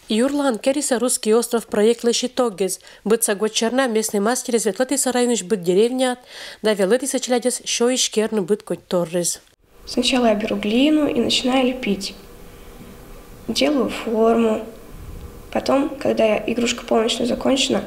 Юрлан Кериса «Русский остров» проект Лещитогез. Быца год черна местный мастер из Ветлатиса районыш быт деревня, да Велатиса челядес шо и шкерну быт коть торрез. Сначала я беру глину и начинаю лепить. Делаю форму. Потом, когда игрушка полностью закончена,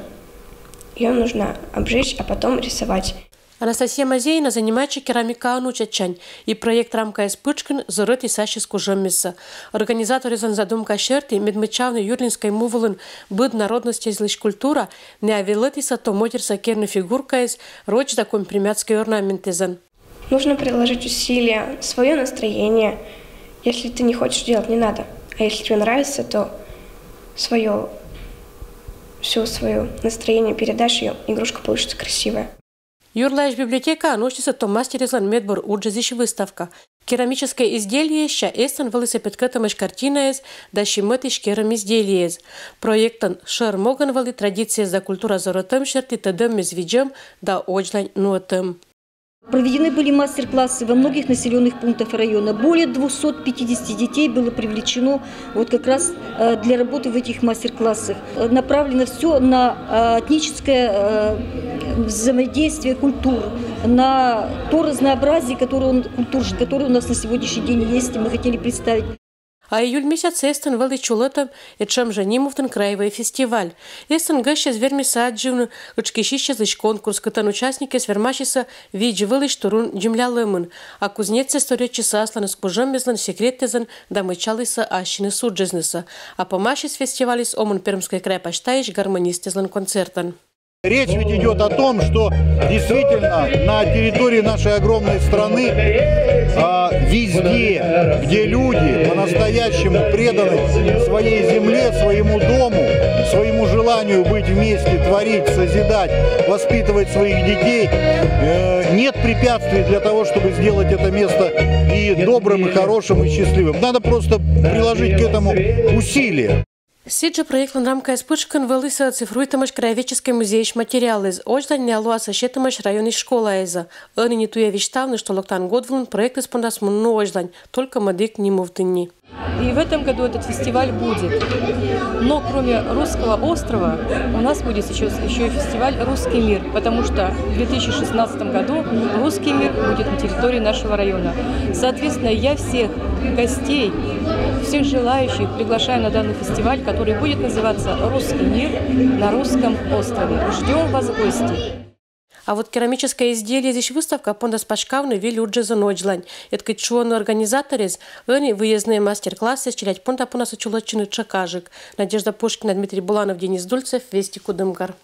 ее нужно обжечь, а потом рисовать. Анастасия Мазеина занимается керамикану чачань и проект «Рамка из пычкин» зорот и саши с кужеммиса. Организаторы задумка шерти медмычавной юрлинской мувулын быд народности из культура не авелетиса то мотерса керна фигурка из роч такой примятской орнаментизан. Нужно приложить усилия, свое настроение. Если ты не хочешь делать, не надо. А если тебе нравится, то все свое настроение передашь, и игрушка получится красивая. Юрлаеш библиотека носится то мастеризлан медбор уджазищ выставка. Керамическое изделие ща эстан велосипедкатамаш картинаез да щимытыш керам изделиез. Проектан шер моган вали традиция за культура зоротым шерти тадым мезвиджем да оджлань нуатым. Проведены были мастер-классы во многих населенных пунктах района. Более 250 детей было привлечено вот как раз для работы в этих мастер-классах. Направлено все на этническое взаимодействие культур, на то разнообразие, которое у нас на сегодняшний день есть, и мы хотели представить. А июль месяц эстен вали чулетом и чем же нимовтен краевой фестиваль. Эстен гаща зверми садживну, учкищища злищ конкурс, катан участники свермащиса виджи вылищ турун джемля лымын, а кузнецы сторечи сасланы с кужем безлан секреттезан да мычалыса ащины суджезнеса, а помащис фестивалис омун пермской край паштаиш гармонистезлан концертан. Речь ведь идет о том, что действительно на территории нашей огромной страны везде, где люди по-настоящему преданы своей земле, своему дому, своему желанию быть вместе, творить, созидать, воспитывать своих детей, нет препятствий для того, чтобы сделать это место и добрым, и хорошим, и счастливым. Надо просто приложить к этому усилия. Сиджа проект «Рамка из пычкин» велися цифруйтамаш краеведческий музей материалы из Ождань не алуаса щетамаш районной школы из. Они не туя виштавны, что локтан годвлен проект исполнас мунно Ождань, только мадык не мувтыни. И в этом году этот фестиваль будет. Но кроме Русского острова у нас будет сейчас еще и фестиваль «Русский мир», потому что в 2016 году «Русский мир» будет на территории нашего района. Соответственно, я всех гостей, всех желающих приглашаю на данный фестиваль, который будет называться «Русский мир» на Русском острове. Ждем вас в гости. А вот керамическое изделие здесь выставка пондас пашкавны вели уджеза ноджлань. Это чуону организаторез, они выездные мастер-классы, чилять понта понаса чулочины чакажик. Надежда Пушкина, Дмитрий Буланов, Денис Дульцев, Вести Кудымгар.